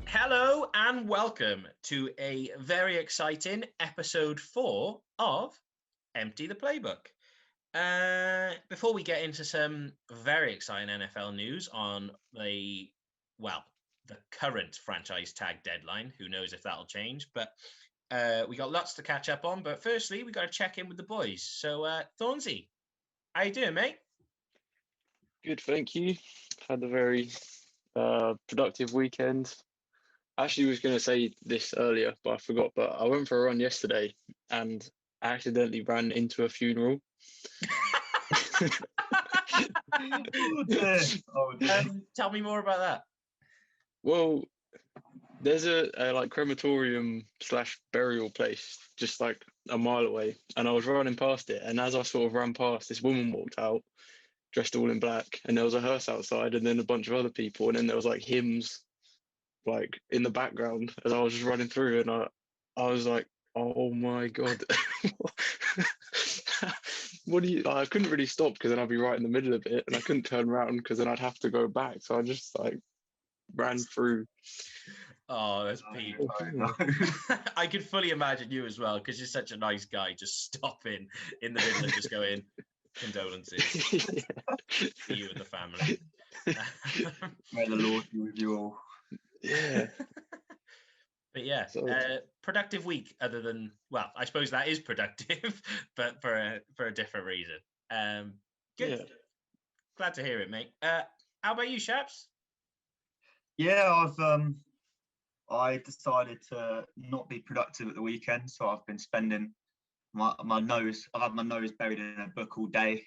Hello and welcome to a very exciting episode 4 of Empty the Playbook. Before we get into some very exciting NFL news on the current franchise tag deadline, who knows if that'll change, but we got lots to catch up on. But firstly, we got to check in with the boys. So, Thornsy, how you doing, mate? Good, thank you. Had a very productive weekend. I actually was going to say this earlier, but I forgot. But I went for a run yesterday and I accidentally ran into a funeral. Tell me more about that. Well, there's a like crematorium / burial place just like a mile away, and I was running past it. And as I sort of ran past, this woman walked out, dressed all in black, and there was a hearse outside, and then a bunch of other people, and then there was like hymns like in the background as I was just running through, and I was like, oh my god. What do you I couldn't really stop because then I'd be right in the middle of it, and I couldn't turn around because then I'd have to go back, so I just like ran through. Oh, that's Pete. I could fully imagine you as well, because you're such a nice guy, just stopping in the middle and just going, condolences to you and the family. May the Lord be with you all. Yeah. But yeah, productive week, other than, well, I suppose that is productive, but for a different reason. Good. Yeah. Glad to hear it, mate. How about you, Shaps? Yeah, I decided to not be productive at the weekend, so I've been spending I've had my nose buried in a book all day,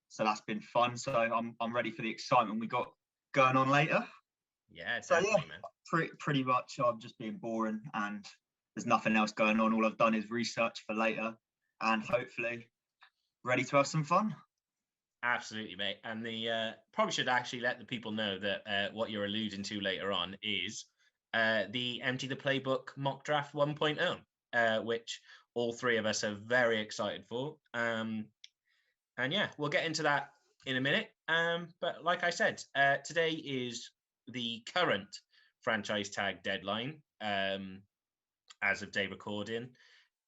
so that's been fun. So I'm ready for the excitement we got going on later. Yeah, definitely, man. Pretty much I'm just being boring and there's nothing else going on. All I've done is research for later and hopefully ready to have some fun. Absolutely, mate. And the probably should actually let the people know that what you're alluding to later on is the Empty the Playbook mock draft 1.0, which all three of us are very excited for. And yeah, we'll get into that in a minute. But like I said, today is the current franchise tag deadline as of day recording.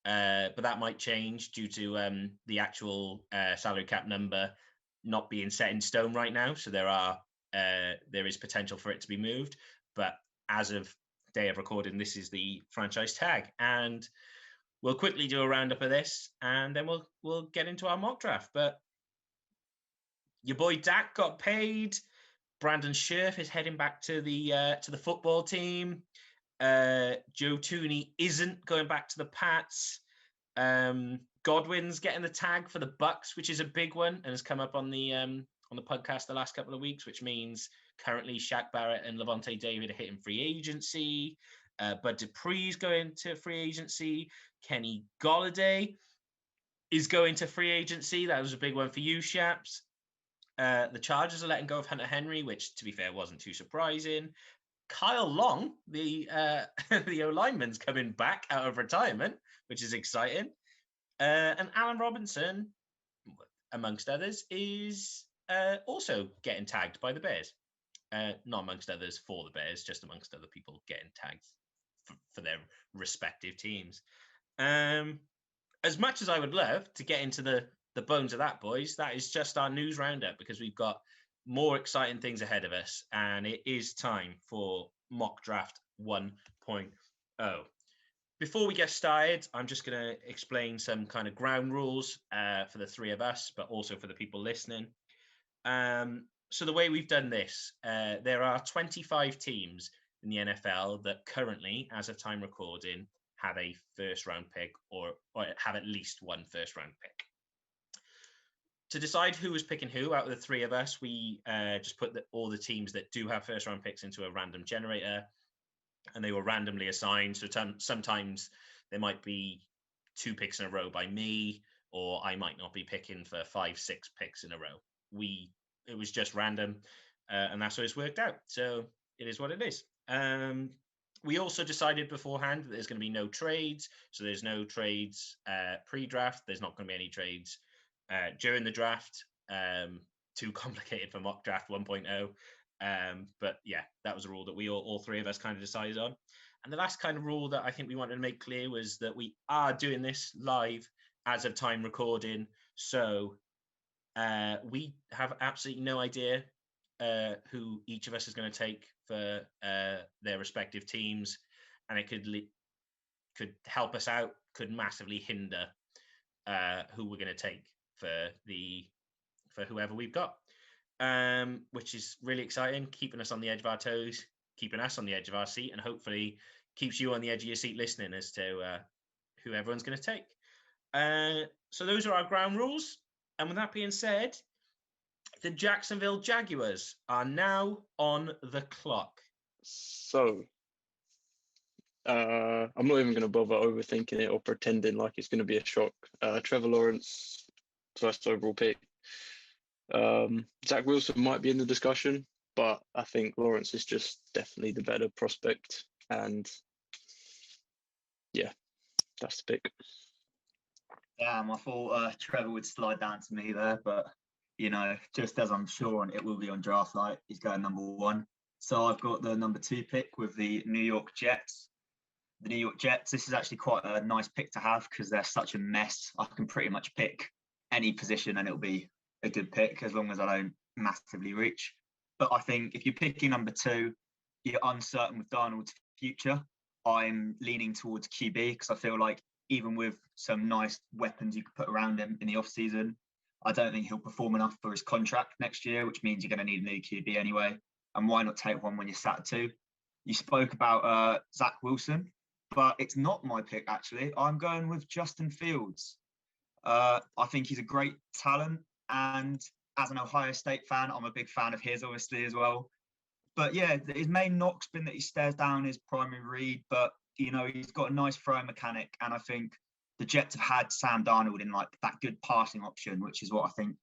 But that might change due to the actual salary cap number not being set in stone right now. So there is potential for it to be moved. But as of day of recording, this is the franchise tag. And we'll quickly do a roundup of this, and then we'll get into our mock draft. But your boy Dak got paid. Brandon Scherf is heading back to the football team. Joe Tooney isn't going back to the Pats. Godwin's getting the tag for the Bucks, which is a big one, and has come up on the podcast the last couple of weeks, which means currently Shaq Barrett and Levante David are hitting free agency. Bud Dupree's going to free agency. Kenny Golladay is going to free agency. That was a big one for you, Shaps. The Chargers are letting go of Hunter Henry, which, to be fair, wasn't too surprising. Kyle Long, the O-lineman's coming back out of retirement, which is exciting. And Allen Robinson, amongst others, is also getting tagged by the Bears. Not amongst others for the Bears, just amongst other people getting tagged for their respective teams. As much as I would love to get into the bones of that, boys, that is just our news roundup, because we've got more exciting things ahead of us, and it is time for Mock Draft 1.0. Before we get started, I'm just going to explain some kind of ground rules for the three of us, but also for the people listening. So the way we've done this, there are 25 teams in the NFL that currently, as of time recording, have a first-round pick or have at least one first-round pick. To decide who was picking who out of the three of us, we just put all the teams that do have first-round picks into a random generator, and they were randomly assigned. So sometimes there might be 2 picks in a row by me, or I might not be picking for 5-6 picks in a row. It was just random, and that's how it's worked out. So it is what it is. We also decided beforehand that there's going to be no trades. So there's no trades pre-draft. There's not going to be any trades during the draft. Too complicated for mock draft 1.0. But yeah, that was a rule that we all three of us kind of decided on. And the last kind of rule that I think we wanted to make clear was that we are doing this live as of time recording. So we have absolutely no idea who each of us is going to take for their respective teams. And it could help us out, could massively hinder who we're going to take for whoever we've got, which is really exciting, keeping us on the edge of our toes, keeping us on the edge of our seat, and hopefully keeps you on the edge of your seat listening as to who everyone's going to take. So those are our ground rules. And with that being said, the Jacksonville Jaguars are now on the clock. So I'm not even going to bother overthinking it or pretending like it's going to be a shock. Trevor Lawrence, first overall pick. Zach Wilson might be in the discussion, but I think Lawrence is just definitely the better prospect. And yeah, that's the pick. Damn, I thought Trevor would slide down to me there, but just as I'm sure it will be on draft night, he's going number 1. So I've got the number 2 pick with the New York Jets. The New York Jets, this is actually quite a nice pick to have because they're such a mess. I can pretty much pick any position and it'll be a good pick as long as I don't massively reach. But I think if you're picking number 2, you're uncertain with Darnold's future. I'm leaning towards QB because I feel like even with some nice weapons you could put around him in the offseason, I don't think he'll perform enough for his contract next year, which means you're going to need a new QB anyway. And why not take one when you're sat at 2? You spoke about Zach Wilson, but it's not my pick, actually. I'm going with Justin Fields. I think he's a great talent. And as an Ohio State fan, I'm a big fan of his, obviously, as well. But yeah, his main knock's been that he stares down his primary read, but he's got a nice throw mechanic, and I think the Jets have had Sam Darnold in like that good passing option, which is what I think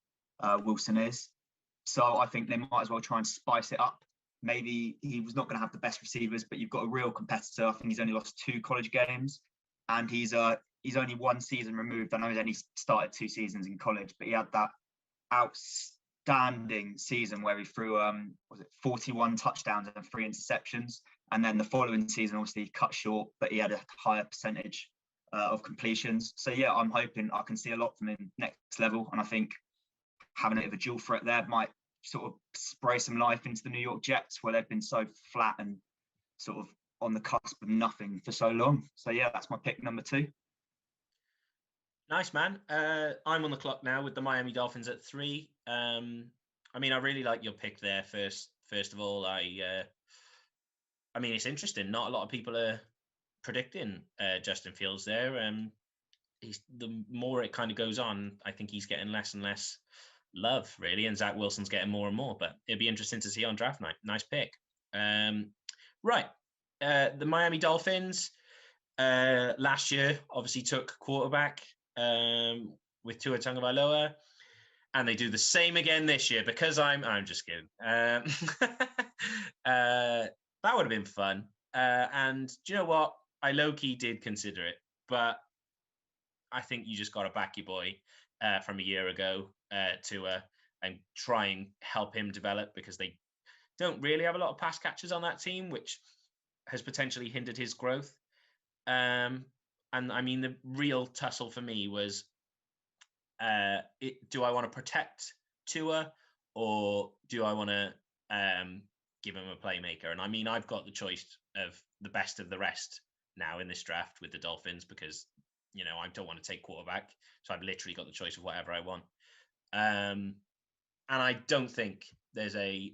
Wilson is. So I think they might as well try and spice it up. Maybe he was not going to have the best receivers, but you've got a real competitor. I think he's only lost 2 college games, and he's only 1 season removed. I know he's only started 2 seasons in college, but he had that outstanding season where he threw 41 touchdowns and 3 interceptions. And then the following season, obviously, he cut short, but he had a higher percentage of completions. So, yeah, I'm hoping I can see a lot from him next level. And I think having a bit of a dual threat there might sort of spray some life into the New York Jets, where they've been so flat and sort of on the cusp of nothing for so long. So, yeah, that's my pick number 2. Nice, man. I'm on the clock now with the Miami Dolphins at 3. I really like your pick there. First of all, it's interesting. Not a lot of people are predicting Justin Fields there. The more it kind of goes on, I think he's getting less and less love, really, and Zach Wilson's getting more and more. But it'd be interesting to see on draft night. Nice pick. Right. The Miami Dolphins last year obviously took quarterback with Tua Tagovailoa, and they do the same again this year because I'm just kidding. That would have been fun. And do you know what? I low-key did consider it, but I think you just got to back your boy from a year ago, Tua, and try and help him develop, because they don't really have a lot of pass catchers on that team, which has potentially hindered his growth. And the real tussle for me was, do I want to protect Tua, or do I want to give him a playmaker? And I've got the choice of the best of the rest now in this draft with the Dolphins, because I don't want to take quarterback, so I've literally got the choice of whatever I want. And I don't think there's a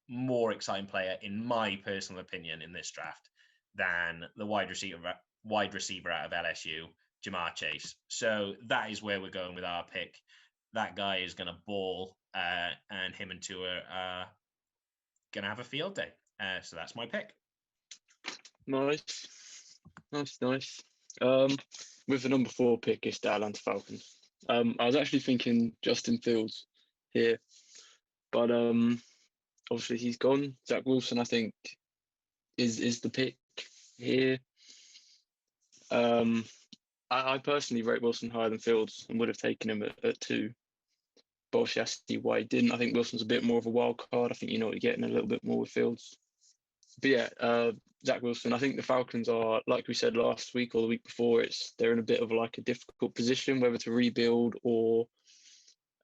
more exciting player, in my personal opinion, in this draft than the wide receiver out of LSU, Jamar Chase. So that is where we're going with our pick. That guy is going to ball, and him and Tua are going to have a field day. So that's my pick. Nice. With the number 4 pick, it's the Atlanta Falcons. I was actually thinking Justin Fields here, but obviously he's gone. Zach Wilson, I think, is the pick here. I personally rate Wilson higher than Fields and would have taken him at 2. But obviously, I see why he didn't. I think Wilson's a bit more of a wild card. I think you know what you're getting a little bit more with Fields. But yeah, Zach Wilson. I think the Falcons are, like we said last week or the week before, they're in a bit of like a difficult position, whether to rebuild or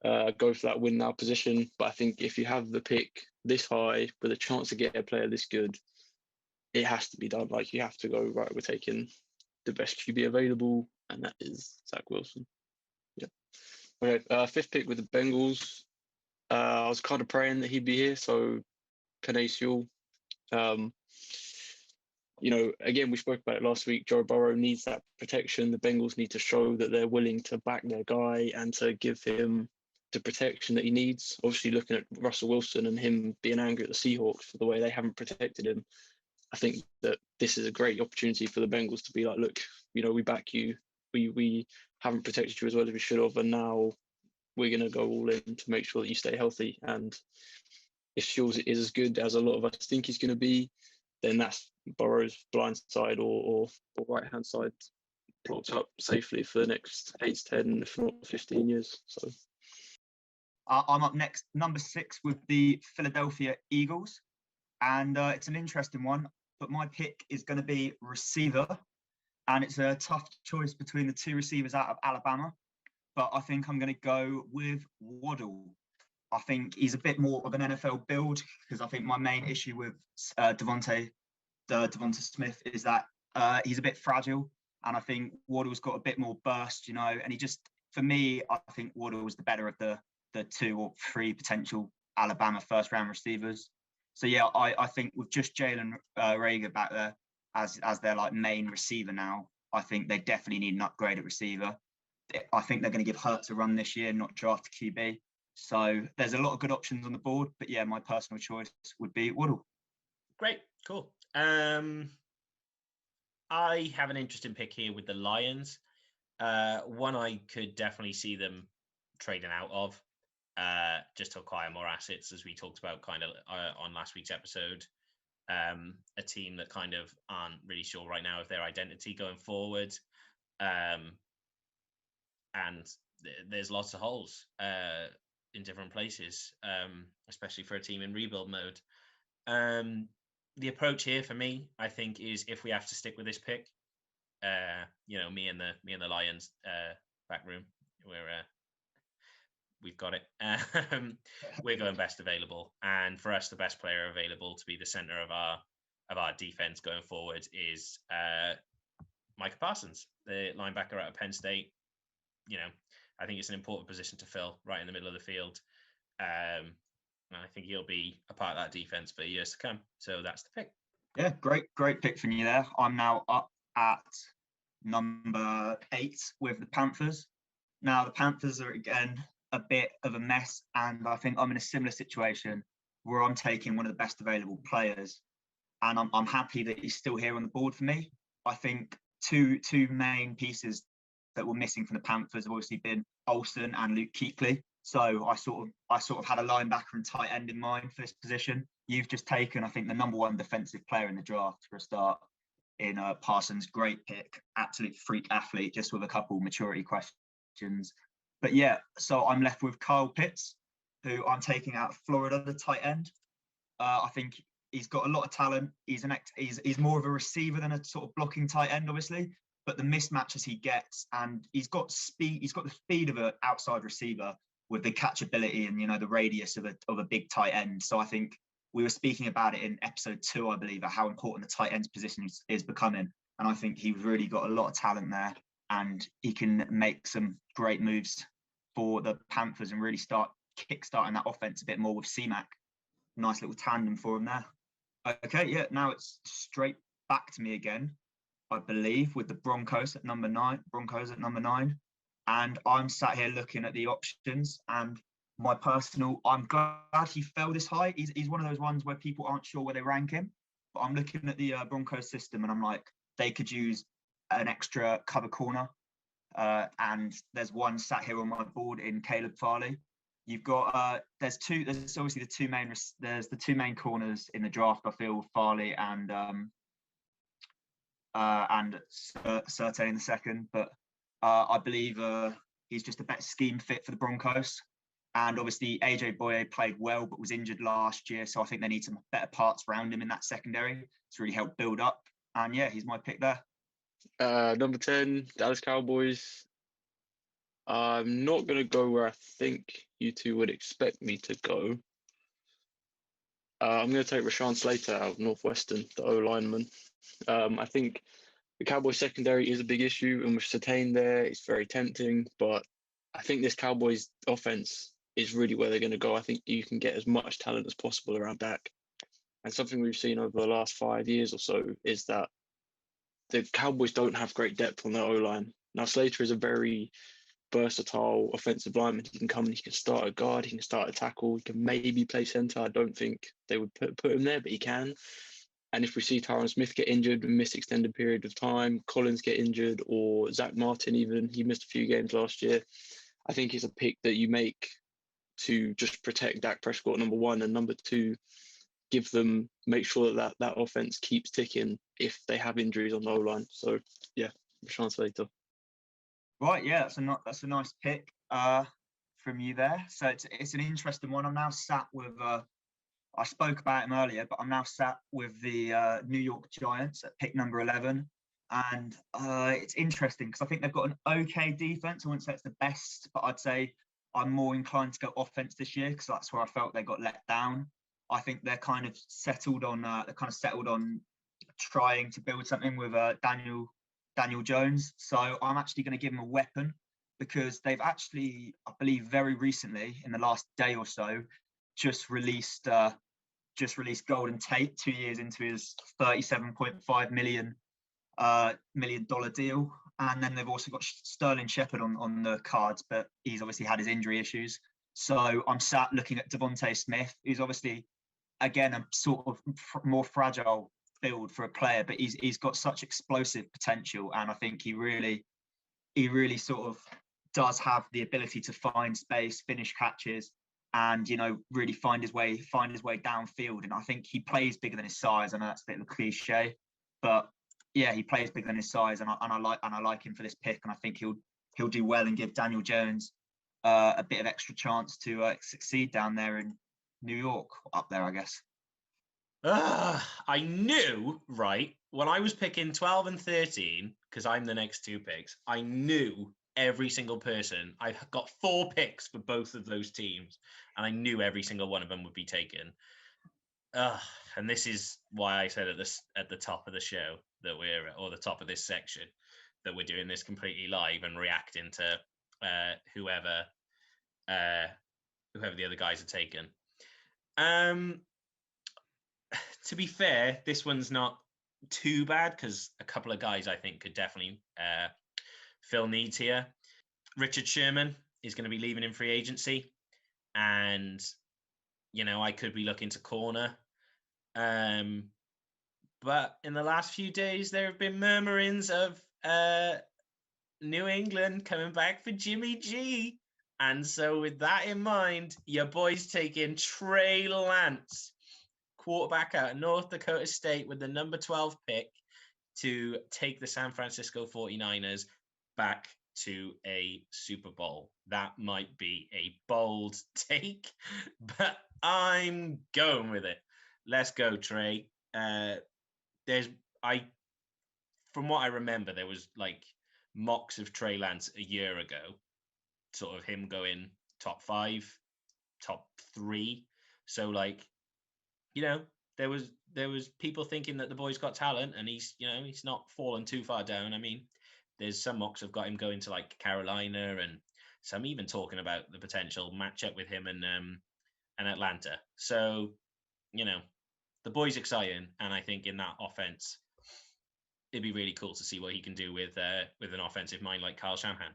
go for that win now position. But I think if you have the pick this high with a chance to get a player this good, it has to be done. Like you have to go, right, we're taking the best QB available, and that is Zach Wilson. Yeah. Okay, 5th pick with the Bengals. I was kind of praying that he'd be here, so Penei Sewell. You know, again, we spoke about it last week. Joe Burrow needs that protection. The Bengals need to show that they're willing to back their guy and to give him the protection that he needs. Obviously, looking at Russell Wilson and him being angry at the Seahawks for the way they haven't protected him, I think that this is a great opportunity for the Bengals to be like, look, you know, we back you. We haven't protected you as well as we should have, and now we're going to go all in to make sure that you stay healthy. And if Shields is as good as a lot of us think he's going to be, then that's Burrow's blind side or right-hand side blocked up safely for the next 8 to 10, if not 15 years. So I'm up next, number 6, with the Philadelphia Eagles. And it's an interesting one, but my pick is going to be receiver. And it's a tough choice between the 2 receivers out of Alabama. But I think I'm going to go with Waddle. I think he's a bit more of an NFL build, because I think my main issue with Devonta Smith is that he's a bit fragile. And I think Waddle's got a bit more burst, you know, and he just, for me, I think Waddle was the better of the 2 or 3 potential Alabama first-round receivers. So, yeah, I think with just Jalen Reagor back there as their like main receiver now, I think they definitely need an upgrade at receiver. I think they're going to give Hurts a run this year, not draft a QB. So there's a lot of good options on the board. But, yeah, my personal choice would be Waddle. Great, cool. I have an interesting pick here with the Lions. One I could definitely see them trading out of, just to acquire more assets, as we talked about kind of on last week's episode. A team that kind of aren't really sure right now of their identity going forward. And there's lots of holes in different places, especially for a team in rebuild mode. The approach here for me, I think, is if we have to stick with this pick, you know, me and the Lions back room, we've got it. We're going best available, and for us, the best player available to be the center of our defense going forward is Micah Parsons, the linebacker out of Penn State. You know, I think it's an important position to fill right in the middle of the field. And I think he'll be a part of that defense for years to come. So that's the pick. Yeah, great pick from you there. I'm now up at number 8 with the Panthers. Now, the Panthers are, again, a bit of a mess. And I think I'm in a similar situation where I'm taking one of the best available players. And I'm happy that he's still here on the board for me. I think two main pieces that were missing from the Panthers have obviously been Olsen and Luke Kuechly. So I sort of had a linebacker and tight end in mind for this position. You've just taken, I think, the number 1 defensive player in the draft for a start in Parsons. Great pick, absolute freak athlete, just with a couple maturity questions. But yeah, so I'm left with Kyle Pitts, who I'm taking out of Florida, the tight end. I think he's got a lot of talent. He's more of a receiver than a sort of blocking tight end, obviously. But the mismatches he gets, and he's got speed. He's got the speed of an outside receiver with the catchability and, you know, the radius of a big tight end. So I think we were speaking about it in episode 2, I believe, how important the tight end's position is becoming. And I think he's really got a lot of talent there, and he can make some great moves for the Panthers and really start kickstarting that offense a bit more with C-Mac. Nice little tandem for him there. Okay, yeah, now it's straight back to me again, I believe, with the Broncos at number 9. And I'm sat here looking at the options, and I'm glad he fell this high. He's one of those ones where people aren't sure where they rank him. But I'm looking at the Broncos system, and I'm like, they could use an extra cover corner. And there's one sat here on my board in Caleb Farley. You've got there's obviously there's the two main corners in the draft. I feel Farley and Surtain in the second, but I believe he's just a better scheme fit for the Broncos. And obviously AJ Boye played well but was injured last year, so I think they need some better parts around him in that secondary to really help build up. And yeah, he's my pick there. Number 10, Dallas Cowboys. I'm not going to go where I think you two would expect me to go. I'm going to take Rashawn Slater out of Northwestern, the O-lineman. I think the Cowboys secondary is a big issue, and with Surtain there, it's very tempting. But I think this Cowboys offense is really where they're going to go. I think you can get as much talent as possible around Dak. And something we've seen over the last 5 years or so is that the Cowboys don't have great depth on their O-line. Now, Slater is a very versatile offensive lineman. He can come and he can start a guard, he can start a tackle, he can maybe play center. I don't think they would put him there, but he can. And if we see Tyron Smith get injured and miss extended period of time, Collins get injured, or Zach Martin even, he missed a few games last year, I think it's a pick that you make to just protect Dak Prescott, number one, and number two, make sure that offense keeps ticking if they have injuries on the O-line. So yeah, Rashawn Slater. Right, yeah, that's a nice pick from you there. So it's an interesting one. I'm now sat with I spoke about him earlier, but I'm now sat with the New York Giants at pick number 11, and it's interesting because I think they've got an okay defense. I wouldn't say it's the best, but I'd say I'm more inclined to go offense this year because that's where I felt they got let down. I think they're kind of settled on trying to build something with Daniel Jones. So I'm actually going to give him a weapon because they've actually, I believe, very recently, in the last day or so, just released Golden Tate 2 years into his $37.5 million deal. And then they've also got Sterling Shepard on the cards, but he's obviously had his injury issues. So I'm sat looking at Devonta Smith, who's obviously, again, a sort of more fragile build for a player, but he's got such explosive potential, and I think he really sort of does have the ability to find space, finish catches, and really find his way downfield. And I think he plays bigger than his size. I know that's a bit of a cliche, but yeah, he plays bigger than his size, and I like him for this pick, and I think he'll do well and give Daniel Jones a bit of extra chance to succeed down there in New York, up there, I guess. I knew, right, when I was picking 12 and 13, because I'm the next two picks, I knew every single person. I got 4 picks for both of those teams, and I knew every single one of them would be taken. And this is why I said at the top of the show that or the top of this section, that we're doing this completely live and reacting to whoever the other guys are taken. To be fair, this one's not too bad because a couple of guys I think could definitely fill needs here. Richard Sherman is going to be leaving in free agency, and I could be looking to corner. But in the last few days, there have been murmurings of New England coming back for Jimmy G. And so with that in mind, your boy's taking Trey Lance, quarterback out of North Dakota State, with the number 12 pick to take the San Francisco 49ers back to a Super Bowl. That might be a bold take, but I'm going with it. Let's go, Trey. From what I remember, there was like mocks of Trey Lance a year ago, sort of him going top 5, top 3. So there was people thinking that the boy's got talent, and he's not fallen too far down. I mean, there's some mocks have got him going to like Carolina, and some even talking about the potential matchup with him and Atlanta. So, the boy's exciting, and I think in that offense, it'd be really cool to see what he can do with an offensive mind like Kyle Shanahan.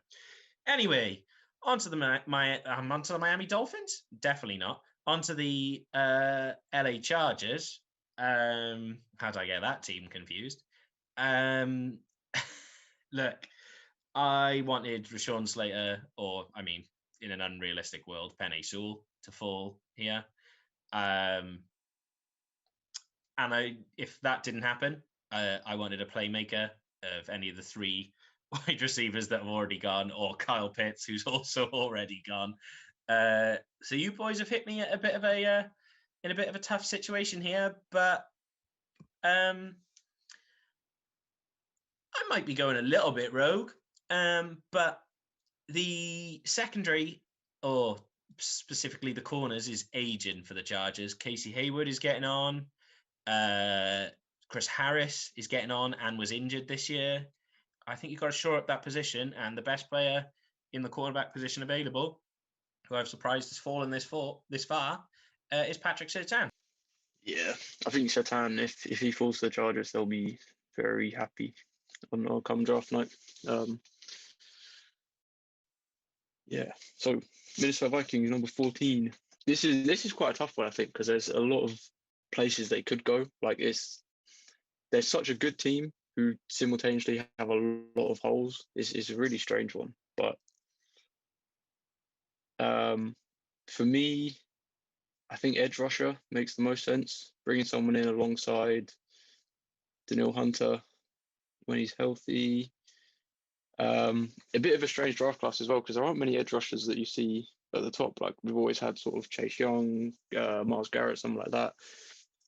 Anyway, onto the Miami Dolphins. Definitely not. Onto the LA Chargers. How did I get that team confused? Look, I wanted Rashawn Slater, in an unrealistic world, Penny Sewell to fall here. And if that didn't happen, I wanted a playmaker of any of the three wide receivers that have already gone, or Kyle Pitts, who's also already gone. So you boys have hit me at a bit of in a bit of a tough situation here, but I might be going a little bit rogue. But the secondary, or specifically the corners, is aging for the Chargers. Casey Hayward is getting on. Chris Harris is getting on and was injured this year. I think you've got to shore up that position, and the best player in the cornerback position available, who I've surprised has fallen this far, is Patrick Surtain. Yeah, I think Surtain, if he falls to the Chargers, they'll be very happy on come draft night. Yeah, so Minnesota Vikings number 14. This is quite a tough one, I think, because there's a lot of places they could go. Like they're such a good team who simultaneously have a lot of holes. It's a really strange one, but for me, I think edge rusher makes the most sense. Bringing someone in alongside Danielle Hunter when he's healthy. A bit of a strange draft class as well, because there aren't many edge rushers that you see at the top. Like we've always had sort of Chase Young, Myles Garrett, something like that.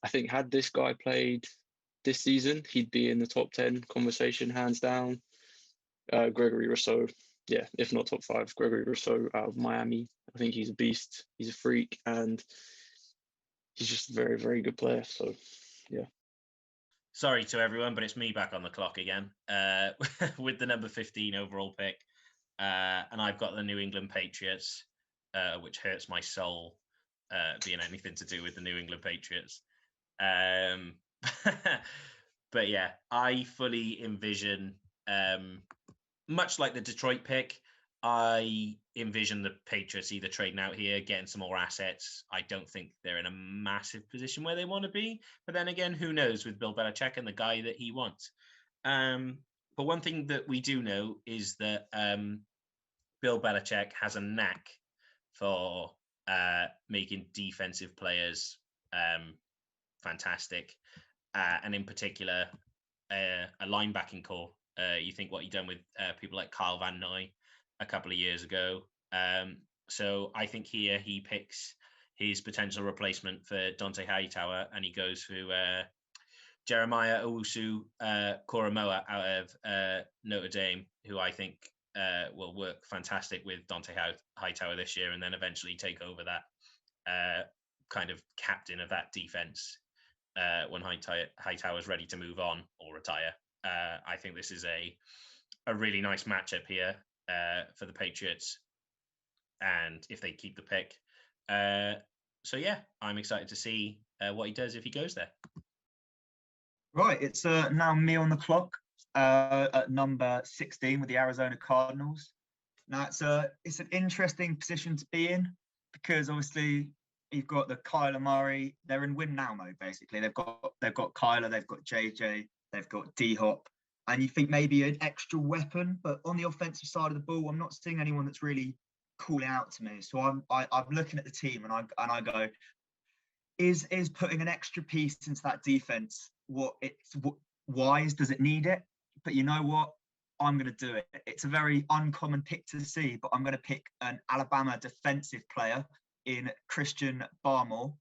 I think had this guy played this season, he'd be in the top 10 conversation, hands down. Gregory Rousseau, yeah, if not top 5. Gregory Rousseau out of Miami. I think he's a beast. He's a freak, and he's just a very, very good player. So, yeah. Sorry to everyone, but it's me back on the clock again with the number 15 overall pick. And I've got the New England Patriots, which hurts my soul being anything to do with the New England Patriots. But yeah, I fully envision, much like the Detroit pick, I envision the Patriots either trading out here, getting some more assets. I don't think they're in a massive position where they want to be. But then again, who knows with Bill Belichick and the guy that he wants. But one thing that we do know is that Bill Belichick has a knack for making defensive players fantastic. And in particular, a linebacking core. You think what he's done with people like Kyle Van Noy a couple of years ago. So I think here he picks his potential replacement for Dante Hightower, and he goes for Jeremiah Owusu Koromoa out of Notre Dame, who I think will work fantastic with Dante Hightower this year, and then eventually take over that kind of captain of that defense when Hightower's ready to move on or retire. I think this is a really nice matchup here for the Patriots, and if they keep the pick. So yeah, I'm excited to see what he does if he goes there. Right, it's now me on the clock at number 16 with the Arizona Cardinals. Now it's an interesting position to be in, because obviously you've got the Kyler Murray. They're in win now mode basically. They've got Kyler, they've got JJ, they've got D-Hop, and you think maybe an extra weapon, but on the offensive side of the ball, I'm not seeing anyone that's really calling out to me. So I'm looking at the team and I go, is putting an extra piece into that defense wise? Does it need it? But you know what? I'm going to do it. It's a very uncommon pick to see, but I'm going to pick an Alabama defensive player in Christian Barmel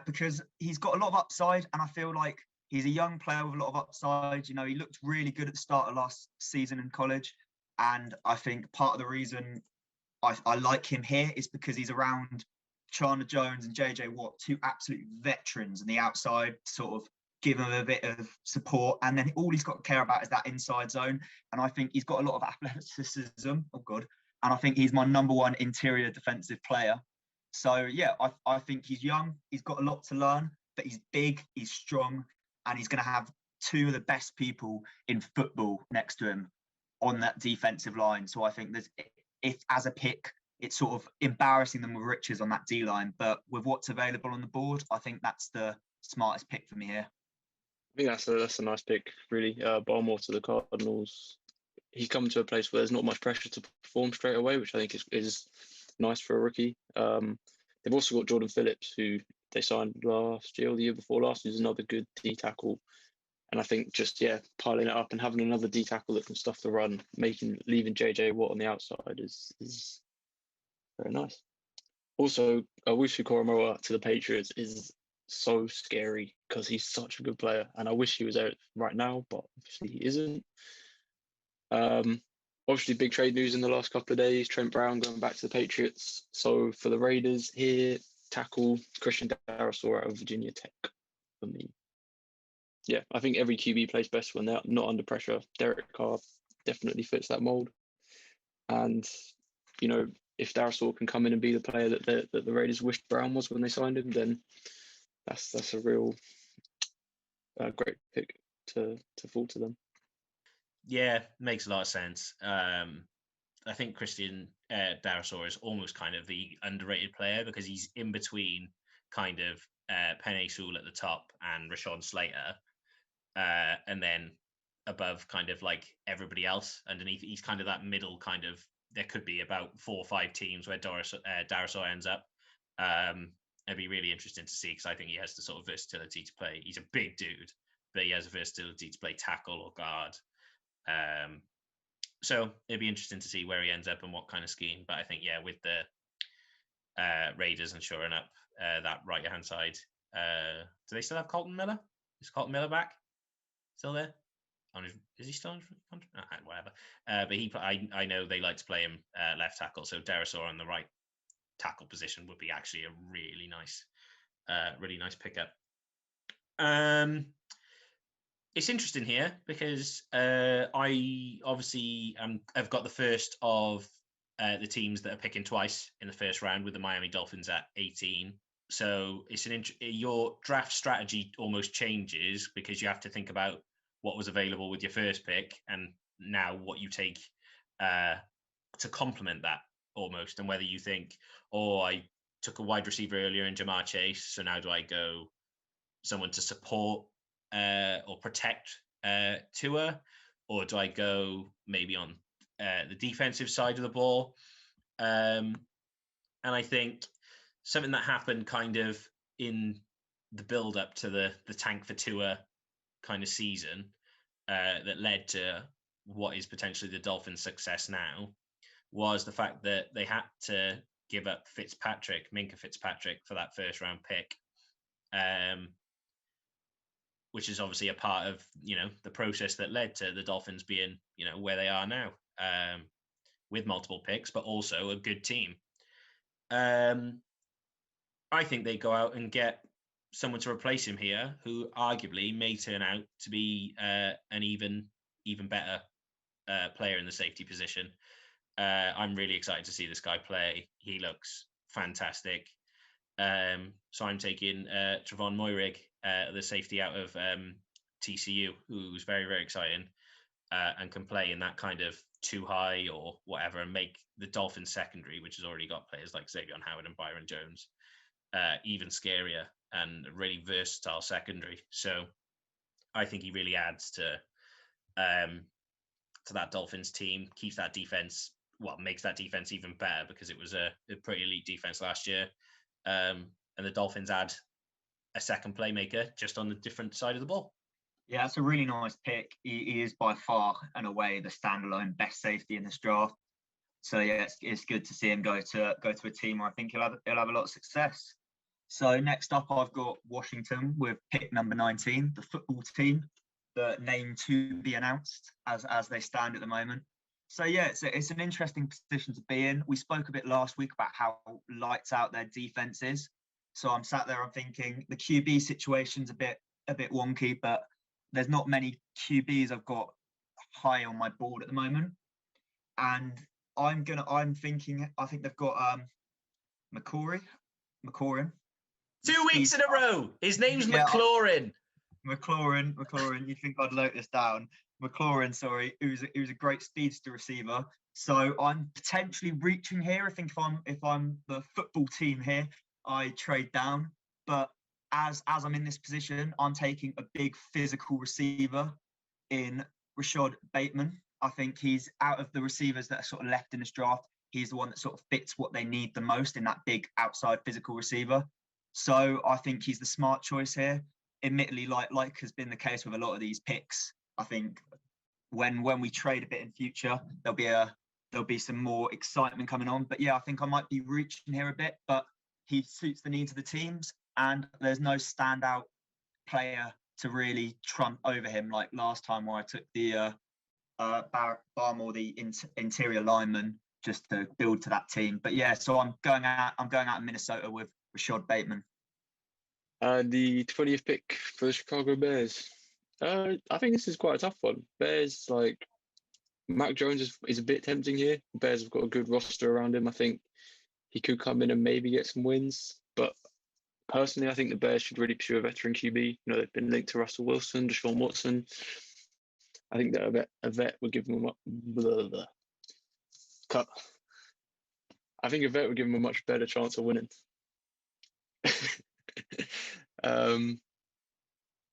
because he's got a lot of upside, and I feel like he's a young player with a lot of upside. You know, he looked really good at the start of last season in college, and I think part of the reason I like him here is because he's around Chandler Jones and JJ Watt, two absolute veterans on the outside, sort of give him a bit of support, and then all he's got to care about is that inside zone. And I think he's got a lot of athleticism. Oh God. And I think he's my number one interior defensive player. So yeah, I think he's young, he's got a lot to learn, but he's big, he's strong, and he's going to have two of the best people in football next to him on that defensive line. So I think if as a pick, it's sort of embarrassing them with riches on that D line, but with what's available on the board, I think that's the smartest pick for me here. I think that's a nice pick, really. Barmore to the Cardinals. he's come to a place where there's not much pressure to perform straight away, which I think is nice for a rookie. They've also got Jordan Phillips, who they signed last year or the year before last, who's another good D tackle. And I think just, piling it up and having another D tackle that can stuff the run, leaving JJ Watt on the outside is very nice. Also, Owusu Koromoa to the Patriots is so scary because he's such a good player. And I wish he was out right now, but obviously he isn't. Obviously, big trade news in the last couple of days. Trent Brown going back to the Patriots. So for the Raiders here, tackle Christian Darrisaw out of Virginia Tech for me. Yeah, I think every QB plays best when they're not under pressure. Derek Carr definitely fits that mold. And, if Darrisaw can come in and be the player that the Raiders wished Brown was when they signed him, then that's a real great pick to fall to them. Yeah, makes a lot of sense. I think Christian Darrisaw is almost kind of the underrated player because he's in between kind of Penei Sewell at the top and Rashawn Slater, and then above kind of like everybody else underneath. He's kind of that middle kind of. There could be about 4 or 5 teams where Darrisaw ends up. It'd be really interesting to see because I think he has the sort of versatility to play. He's a big dude, but he has a versatility to play tackle or guard. So it'd be interesting to see where he ends up and what kind of scheme. But I think, with the Raiders and shoring up that right-hand side, do they still have Colton Miller? Is Colton Miller back? Still there? Is he still on contract? Whatever. But I know they like to play him left tackle. So Darrisaw on the right tackle position would be actually a really nice pickup. It's interesting here because I obviously have got the first of the teams that are picking twice in the first round with the Miami Dolphins at 18. So it's your draft strategy almost changes because you have to think about what was available with your first pick and now what you take to complement that almost, and whether you think, I took a wide receiver earlier in Jamar Chase, so now do I go someone to support or protect Tua, or do I go maybe on the defensive side of the ball? And I think something that happened kind of in the build up to the tank for Tua kind of season that led to what is potentially the Dolphins' success now was the fact that they had to give up Minka Fitzpatrick for that first round pick, which is obviously a part of, the process that led to the Dolphins being, where they are now, with multiple picks, but also a good team. I think they go out and get someone to replace him here, who arguably may turn out to be an even better player in the safety position. I'm really excited to see this guy play. He looks fantastic. So I'm taking Trevon Moehrig, the safety out of TCU, who's very, very exciting and can play in that kind of too high or whatever and make the Dolphins secondary, which has already got players like Xavier Howard and Byron Jones, even scarier and a really versatile secondary. So I think he really adds to that Dolphins team, keeps that defense, makes that defense even better because it was a pretty elite defense last year. And the Dolphins add a second playmaker just on the different side of the ball. Yeah, that's a really nice pick. He is by far and away the standalone best safety in this draft. So yeah, it's good to see him go to a team where I think he'll have a lot of success. So next up, I've got Washington with pick number 19, the football team, the name to be announced as they stand at the moment. So yeah, it's an interesting position to be in. We spoke a bit last week about how lights out their defense is. So I'm sat there, I'm thinking the QB situation's a bit wonky, but there's not many QBs I've got high on my board at the moment. And I think they've got McLaurin. 2 weeks in a row. His name's McLaurin. McLaurin. You'd think I'd note this down. McLaurin, sorry, who's a great speedster receiver. So I'm potentially reaching here. I think if I'm the football team here, I trade down. But as I'm in this position, I'm taking a big physical receiver in Rashad Bateman I think he's out of the receivers that are sort of left in this draft. He's the one that sort of fits what they need the most in that big outside physical receiver. So I think he's the smart choice here. Admittedly, like has been the case with a lot of these picks, I think when we trade a bit in future, there'll be some more excitement coming on. But yeah, I think I might be reaching here a bit, but he suits the needs of the teams, and there's no standout player to really trump over him like last time where I took the Barmel, the interior lineman, just to build to that team. But yeah, so I'm going out of Minnesota with Rashad Bateman. The 20th pick for the Chicago Bears. I think this is quite a tough one. Bears, like, Mac Jones is a bit tempting here. Bears have got a good roster around him. I think he could come in and maybe get some wins. But personally, I think the Bears should really pursue a veteran QB. You know, they've been linked to Russell Wilson, Deshaun Watson. I think that a vet would give them cut. I think a vet would give them a much better chance of winning.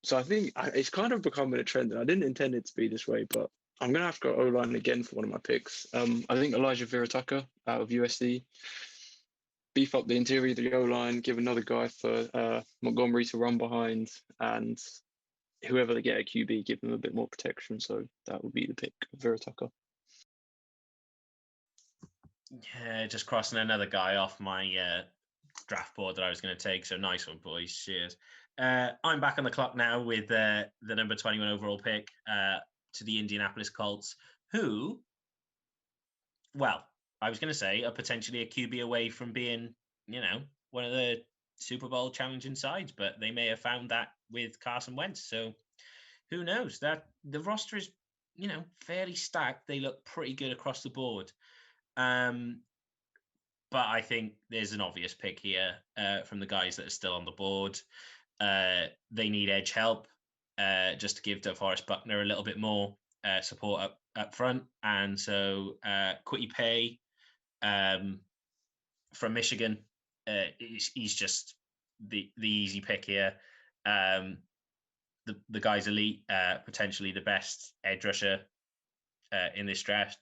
So I think it's kind of becoming a trend, and I didn't intend it to be this way, but I'm going to have to go O-line again for one of my picks. I think Elijah Vera-Tucker out of USC. Beef up the interior of the O-line, give another guy for Montgomery to run behind, and whoever they get at QB, give them a bit more protection. So that would be the pick, Vera-Tucker. Yeah, just crossing another guy off my draft board that I was going to take. So nice one, boys. Cheers. I'm back on the clock now with the number 21 overall pick to the Indianapolis Colts, who, well, I was going to say are potentially a QB away from being, you know, one of the Super Bowl challenging sides, but they may have found that with Carson Wentz. So who knows? That the roster is, you know, fairly stacked. They look pretty good across the board. But I think there's an obvious pick here from the guys that are still on the board. They need edge help just to give DeForest Buckner a little bit more support up front. And so Kwity Paye from Michigan, he's just the easy pick here. The guy's elite, potentially the best edge rusher in this draft,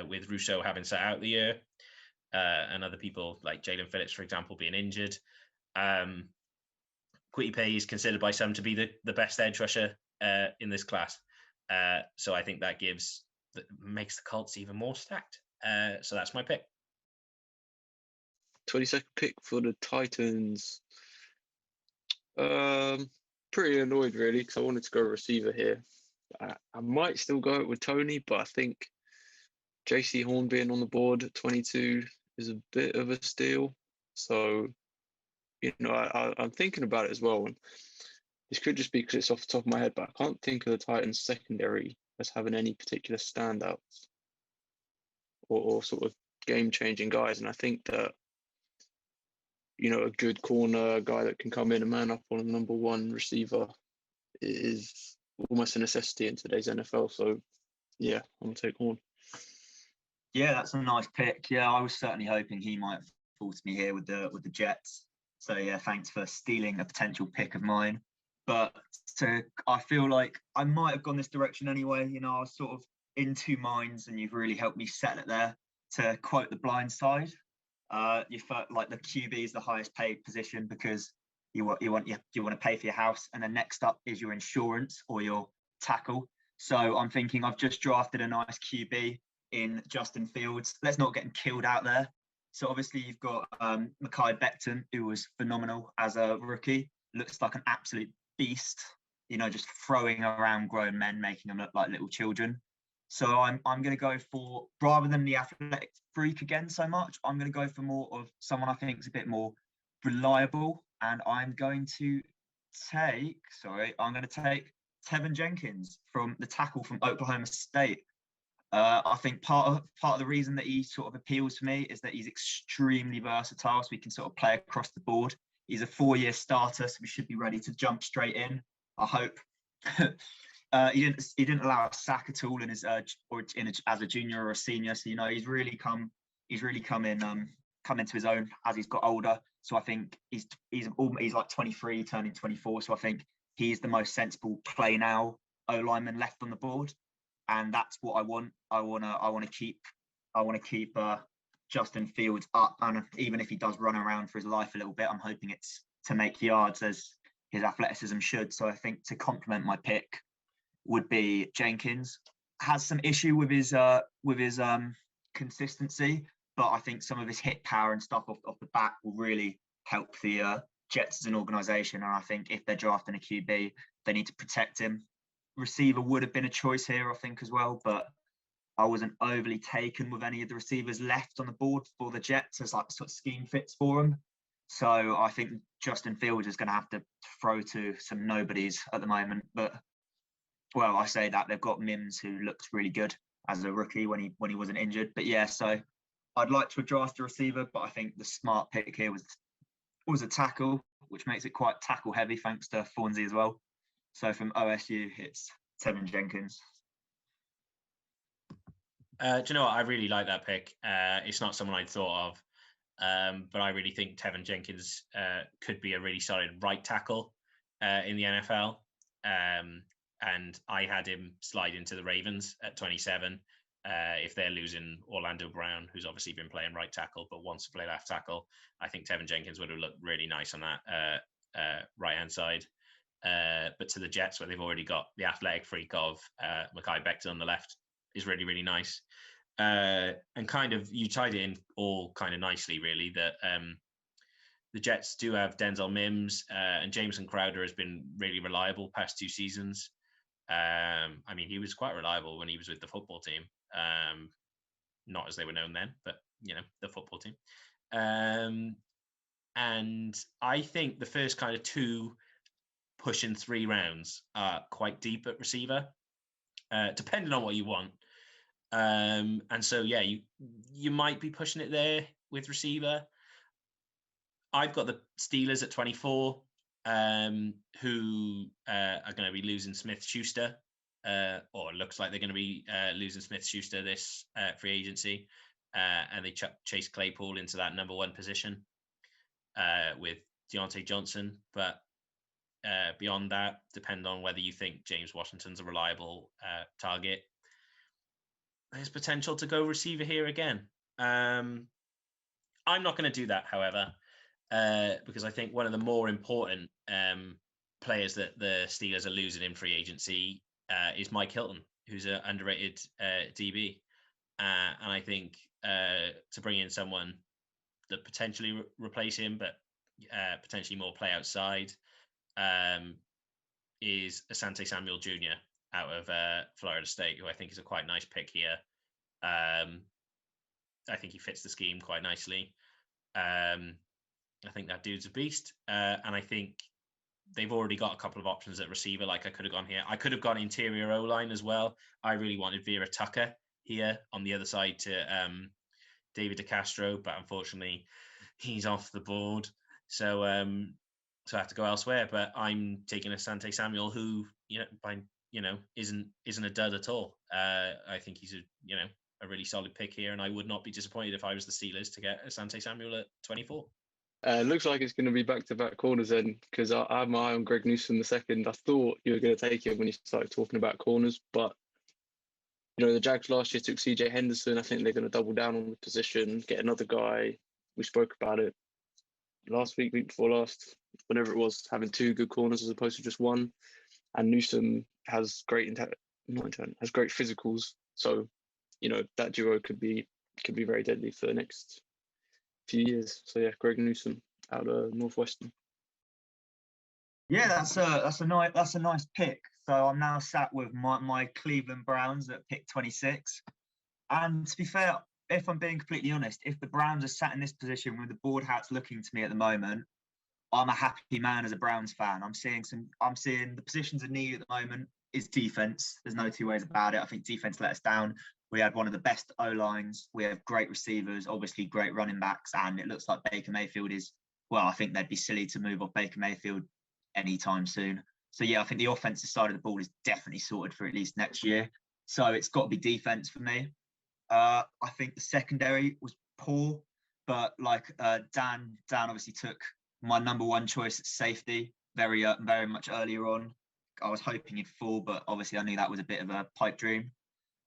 with Rousseau having sat out the year. And other people like Jalen Phillips, for example, being injured. Kwity Paye is considered by some to be the best edge rusher in this class. So I think that makes the Colts even more stacked. So that's my pick. 22nd pick for the Titans. Pretty annoyed, really, because I wanted to go receiver here. I might still go with Tony, but I think JC Horn being on the board at 22 is a bit of a steal. So, you know, I'm thinking about it as well. And this could just be because it's off the top of my head, but I can't think of the Titans secondary as having any particular standouts or sort of game-changing guys. And I think that, you know, a good corner, a guy that can come in and man up on a number one receiver is almost a necessity in today's NFL. So, yeah, I'm going to take Horn. Yeah, that's a nice pick. Yeah, I was certainly hoping he might fall to me here with the Jets. So yeah, thanks for stealing a potential pick of mine. But I feel like I might have gone this direction anyway. You know, I was sort of in two minds, and you've really helped me settle it there. To quote The Blind Side, you felt like the QB is the highest paid position because you want to pay for your house, and then next up is your insurance or your tackle. So I'm thinking I've just drafted a nice QB in Justin Fields. Let's not get him killed out there. So obviously you've got Mekhi Becton, who was phenomenal as a rookie. Looks like an absolute beast, you know, just throwing around grown men, making them look like little children. So I'm going to go for, rather than the athletic freak again so much, I'm going to go for more of someone I think is a bit more reliable. And I'm going to take Tevin Jenkins from the tackle from Oklahoma State. I think part of the reason that he sort of appeals to me is that he's extremely versatile, so he can sort of play across the board. He's a 4-year starter, so we should be ready to jump straight in, I hope. He didn't allow a sack at all in his as a junior or a senior, so you know he's really come into his own as he's got older. So I think he's like 23, turning 24. So I think he's the most sensible play now O-lineman left on the board. and that's what I want. I want to keep Justin Fields up, and even if he does run around for his life a little bit, I'm hoping it's to make yards as his athleticism should. So I think to complement my pick would be Jenkins. Has some issue with his consistency, but I think some of his hit power and stuff off the back will really help the Jets as an organisation. And I think if they're drafting a QB, they need to protect him. Receiver would have been a choice here, I think, as well, but I wasn't overly taken with any of the receivers left on the board for the Jets as like sort of scheme fits for them. So I think Justin Fields is going to have to throw to some nobodies at the moment. But well, I say that they've got Mims, who looked really good as a rookie when he wasn't injured. But yeah, so I'd like to draft a receiver, but I think the smart pick here was a tackle, which makes it quite tackle heavy thanks to Thornsy as well. So from OSU, it's Tevin Jenkins. Do you know what? I really like that pick. It's not someone I'd thought of, but I really think Tevin Jenkins could be a really solid right tackle in the NFL. And I had him slide into the Ravens at 27. If they're losing Orlando Brown, who's obviously been playing right tackle but wants to play left tackle, I think Tevin Jenkins would have looked really nice on that right-hand side. But to the Jets, where they've already got the athletic freak of Mekhi Becton on the left, is really, really nice. And kind of, you tied it in all kind of nicely, really, that the Jets do have Denzel Mims, and Jameson Crowder has been really reliable past 2 seasons. I mean, he was quite reliable when he was with the football team. Not as they were known then, but, you know, the football team. And I think the first kind of 2 pushing 3 rounds are quite deep at receiver, depending on what you want. And so, yeah, you might be pushing it there with receiver. I've got the Steelers at 24, who are going to be losing Smith-Schuster, or it looks like they're going to be losing Smith-Schuster this free agency, and they Chase Claypool into that number 1 position with Deontay Johnson. But beyond that, depend on whether you think James Washington's a reliable target. There's potential to go receiver here again. I'm not going to do that, however, because I think one of the more important players that the Steelers are losing in free agency is Mike Hilton, who's an underrated DB. And I think to bring in someone that potentially replace him, but potentially more play outside, is Asante Samuel Jr. out of Florida State, who I think is a quite nice pick here. I think he fits the scheme quite nicely. I think that dude's a beast. And I think they've already got a couple of options at receiver. Like I could have gone here. I could have gone interior O-line as well. I really wanted Vera Tucker here on the other side to David DeCastro, but unfortunately he's off the board. So I have to go elsewhere. But I'm taking Asante Samuel, who isn't a dud at all. I think he's a really solid pick here, and I would not be disappointed if I was the Steelers to get Asante Samuel at 24. Looks like it's going to be back-to-back corners then, because I have my eye on Greg Newsome the second. I thought you were going to take him when you started talking about corners, but the Jags last year took CJ Henderson. I think they're going to double down on the position, get another guy. We spoke about it last week before last, whenever it was, having 2 good corners as opposed to just 1. And Newsome has great has great physicals, so that duo could be very deadly for the next few years. So yeah, Greg Newsome out of Northwestern. Yeah, that's a nice pick. So I'm now sat with my Cleveland Browns at pick 26. And to be fair, if I'm being completely honest, if the Browns are sat in this position with the board hats looking to me at the moment, I'm a happy man as a Browns fan. I'm seeing the positions of need at the moment is defense. There's no 2 ways about it. I think defense let us down. We had one of the best O-lines. We have great receivers, obviously great running backs, and it looks like Baker Mayfield is, well, I think they'd be silly to move off Baker Mayfield anytime soon. So yeah, I think the offensive side of the ball is definitely sorted for at least next year. So it's got to be defense for me. I think the secondary was poor, but like Dan obviously took my number 1 choice at safety very much earlier on. I was hoping he'd fall, but obviously I knew that was a bit of a pipe dream.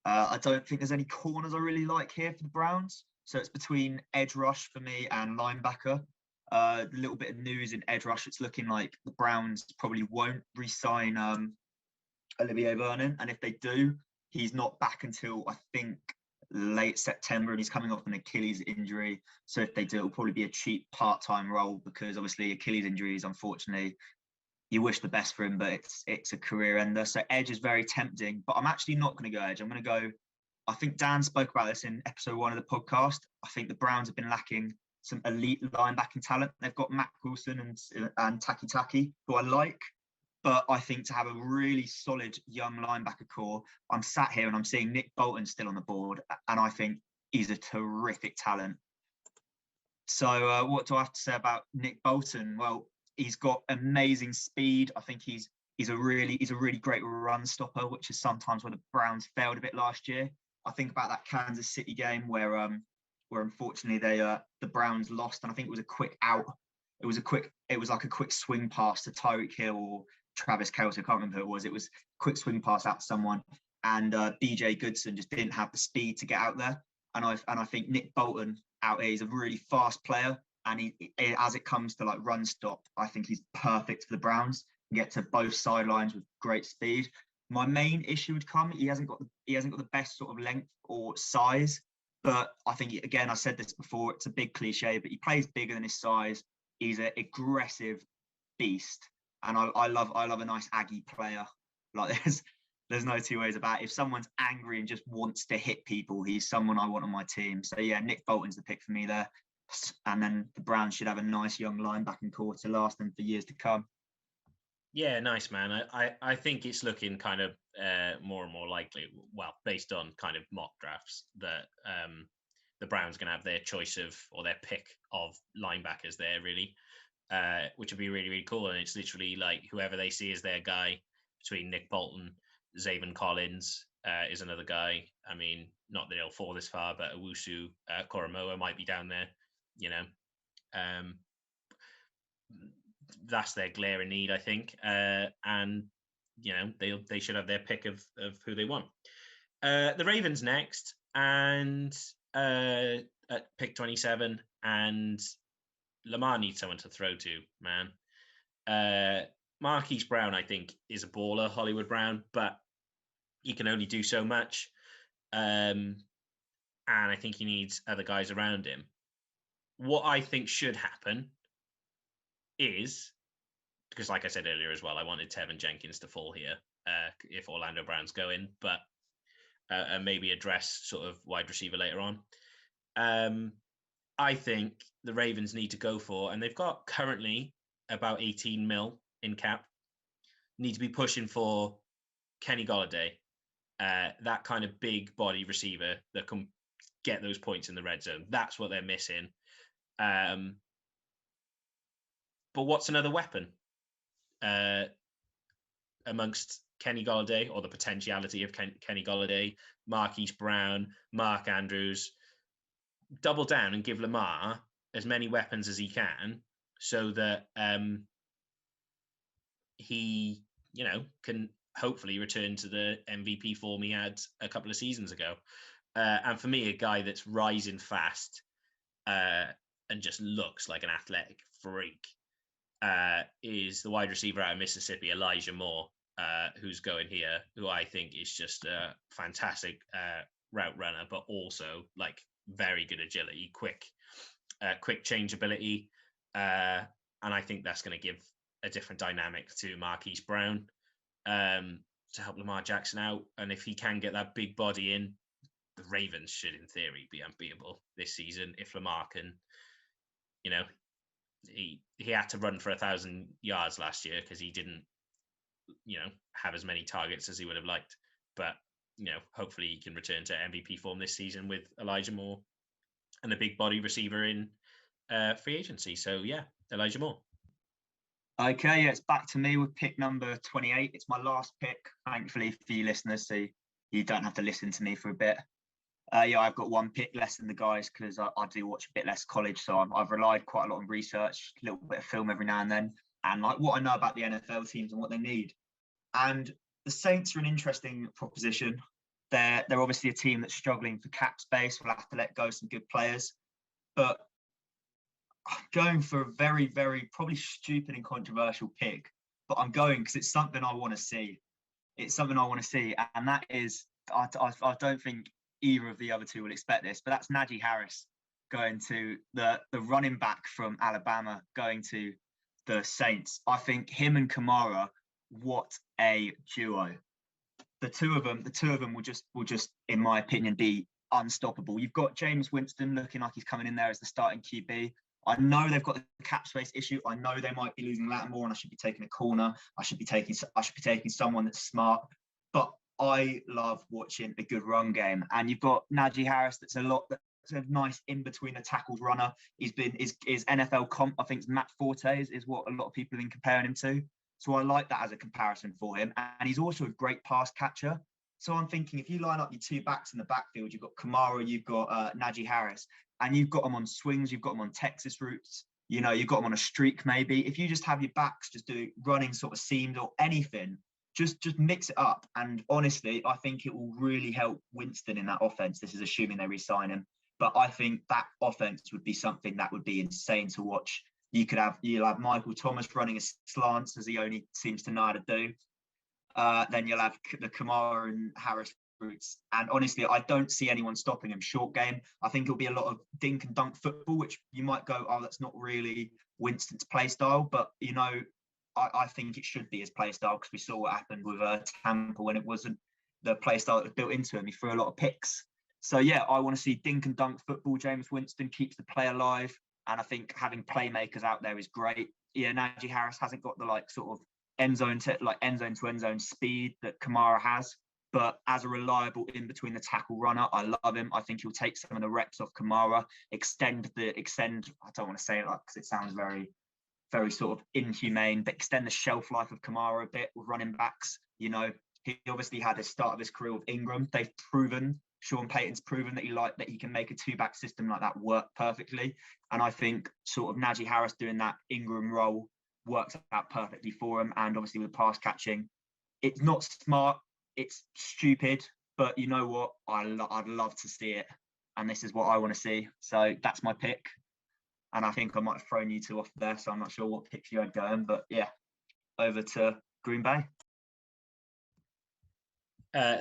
I don't think there's any corners I really like here for the Browns. So it's between edge rush for me and linebacker. A little bit of news in edge rush. It's looking like the Browns probably won't re-sign Olivier Vernon. And if they do, he's not back until, I think, late September, and he's coming off an Achilles injury. So if they do, it'll probably be a cheap part-time role, because obviously Achilles injuries, unfortunately, you wish the best for him, but it's a career ender. So edge is very tempting, but I'm actually not going to go edge. I'm going to go, I think Dan spoke about this in episode 1 of the podcast. I think the Browns have been lacking some elite linebacking talent. They've got Matt Wilson and Taki Taki, who I like, but I think to have a really solid young linebacker core, I'm sat here and I'm seeing Nick Bolton still on the board, and I think he's a terrific talent. So what do I have to say about Nick Bolton? Well, he's got amazing speed. I think he's a really great run stopper, which is sometimes where the Browns failed a bit last year. I think about that Kansas City game where unfortunately the Browns lost, and I think it was a quick out. It was like a quick swing pass to Tyreek Hill or Travis Kelce. I can't remember who it was. It was a quick swing pass out to someone, and BJ Goodson just didn't have the speed to get out there. And I think Nick Bolton out here is a really fast player, and he as it comes to like run stop, I think he's perfect for the Browns. He can get to both sidelines with great speed. My main issue would come, he hasn't got the best sort of length or size, but I think, again, I said this before, it's a big cliche, but he plays bigger than his size. He's an aggressive beast, and I love a nice Aggie player. Like there's no two ways about it. If someone's angry and just wants to hit people, he's someone I want on my team. So yeah, Nick Bolton's the pick for me there, and then the Browns should have a nice young linebacking core to last them for years to come. Yeah, nice, man. I think it's looking kind of more and more likely, well, based on kind of mock drafts, that the Browns are going to have their choice of, or their pick of linebackers there, really, which would be really, really cool. And it's literally like whoever they see as their guy between Nick Bolton, Zaven Collins is another guy. I mean, not that he'll fall this far, but Owusu Koromoa might be down there, you know. That's their glaring need, I think, and you know they should have their pick of who they want. The Ravens next, and at pick 27, and Lamar needs someone to throw to, man. Marquis Brown, I think, is a baller, Hollywood Brown, but he can only do so much, and I think he needs other guys around him. What I think should happen is, because like I said earlier as well, I wanted Tevin Jenkins to fall here if Orlando Brown's going, but maybe address sort of wide receiver later on. I think the Ravens need to go for, and they've got currently about 18 mil in cap, need to be pushing for Kenny Golladay, that kind of big body receiver that can get those points in the red zone. That's what they're missing. But what's another weapon amongst Kenny Golladay, or the potentiality of Kenny Golladay, Marquise Brown, Mark Andrews? Double down and give Lamar as many weapons as he can, so that he, can hopefully return to the MVP form he had a couple of seasons ago. And for me, a guy that's rising fast and just looks like an athletic freak is the wide receiver out of Mississippi, Elijah Moore, who's going here, who I think is just a fantastic route runner, but also like very good agility, quick changeability. And I think that's going to give a different dynamic to Marquise Brown to help Lamar Jackson out. And if he can get that big body in, the Ravens should, in theory, be unbeatable this season if Lamar can, he had to run for 1,000 yards last year because he didn't, have as many targets as he would have liked. But, hopefully he can return to MVP form this season with Elijah Moore and a big body receiver in free agency. So, yeah, Elijah Moore. Okay, yeah, it's back to me with pick number 28. It's my last pick, thankfully, for you listeners, so you don't have to listen to me for a bit. I've got one pick less than the guys because I do watch a bit less college, so I've relied quite a lot on research, a little bit of film every now and then, and like what I know about the NFL teams and what they need. And the Saints are an interesting proposition. They're obviously a team that's struggling for cap space. We'll have to let go some good players. But I'm going for a very, very probably stupid and controversial pick. But I'm going because it's something I want to see. It's something I want to see. And that is, I don't think either of the other two will expect this, but that's Nadie Harris going to the running back from Alabama going to the Saints. I think him and Kamara, what a duo. The two of them will just, in my opinion, be unstoppable. You've got James Winston looking like he's coming in there as the starting QB. I know they've got the cap space issue. I know they might be losing Lattimore, and I should be taking a corner. I should be taking someone that's smart. But I love watching a good run game. And you've got Nadie Harris, that's nice in between the tackles runner. His NFL comp, I think, is Matt Forte is what a lot of people have been comparing him to. So I like that as a comparison for him. And he's also a great pass catcher. So I'm thinking if you line up your two backs in the backfield, you've got Kamara, you've got Nadie Harris, and you've got them on swings, you've got them on Texas routes, you've got them on a streak maybe. If you just have your backs just do running sort of seams or anything, just mix it up. And honestly, I think it will really help Winston in that offense. This is assuming they re-sign him. But I think that offense would be something that would be insane to watch. You'll have Michael Thomas running a slants, as he only seems to know how to do. Then you'll have the Kamara and Harris routes. And honestly, I don't see anyone stopping him short game. I think it'll be a lot of dink and dunk football, which you might go, oh, that's not really Winston's play style. But, I think it should be his play style, because we saw what happened with Tampa when it wasn't the play style that was built into him. He threw a lot of picks. So, yeah, I want to see dink and dunk football. James Winston keeps the play alive. And I think having playmakers out there is great. Yeah, Nadie Harris hasn't got the sort of end zone to end zone speed that Kamara has. But as a reliable in between the tackle runner, I love him. I think he'll take some of the reps off Kamara, extend. I don't want to say it because it sounds very, very sort of inhumane, but extend the shelf life of Kamara a bit with running backs. He obviously had the start of his career with Ingram. Sean Payton's proven that he can make a two-back system like that work perfectly. And I think sort of Nadie Harris doing that Ingram role works out perfectly for him. And obviously with pass catching, it's not smart, it's stupid, but you know what? I'd love to see it. And this is what I want to see. So that's my pick. And I think I might have thrown you two off there, so I'm not sure what picks you had going. But yeah, over to Green Bay.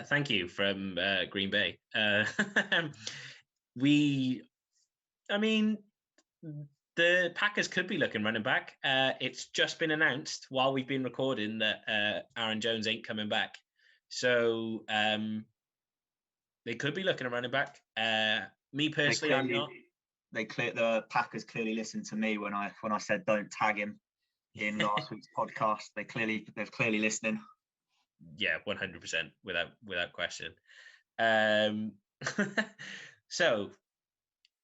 Thank you from Green Bay. The Packers could be looking running back. It's just been announced while we've been recording that Aaron Jones ain't coming back. So they could be looking at running back. Me personally, I'm not. The Packers clearly listened to me when I said don't tag him in last week's podcast. They're clearly listening. Yeah, 100% without question. So